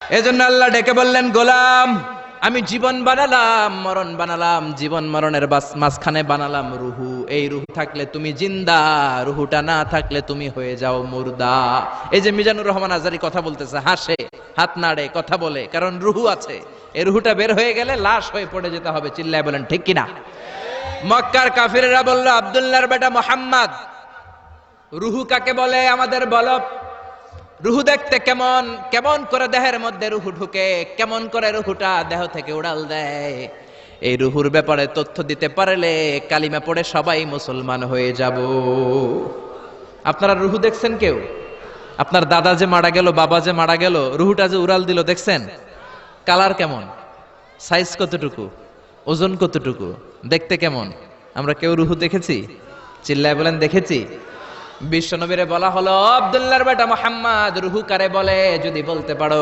এজন্য আল্লাহ ডেকে বললেন, গোলাম আমি জীবন বানালাম, মরণ বানালাম, জীবন মরণের মাঝখানে বানালাম রুহু। এই রুহু থাকলে তুমি জিন্দা, রুহুটা না থাকলে তুমি হয়ে যাও মুর্দা। এই যে মিজানুর রহমান আজারি কথা বলতেছে, হাসে, হাত নাড়ে, কথা বলে, কারণ রুহু আছে। এই রুহুটা বের হয়ে গেলে লাশ হয়ে পড়ে যেতে হবে। চিল্লায় বলেন ঠিক কিনা? মক্কার কাফিররা বলল, আব্দুল্লাহর বেটা মুহাম্মদ, রুহু কাকে বলে আমাদের বলো। রুহু দেখতে কেমন, কেমন করে দেহের মধ্যে রুহু ঢুকে, কেমন করে রুহুটা দেহ থেকে উড়াল দেয়, এই রুহুর ব্যাপারে তথ্য দিতে পারলে কালিমা পড়ে সবাই মুসলমান হয়ে যাব। আপনারা রুহু দেখছেন কেউ? আপনার দাদা যে মারা গেল, বাবা যে মারা গেল, রুহুটা যে উড়াল দিল, দেখছেন? কালার কেমন, সাইজ কতটুকু, ওজন কতটুকু, দেখতে কেমন? আমরা কেউ রুহু দেখেছি? চিল্লায় বলেন দেখেছি। বিশ্বনবীরে বলা হলো, আব্দুল্লাহর বেটা মুহাম্মদ, রুহু কারে বলে যদি বলতে পারো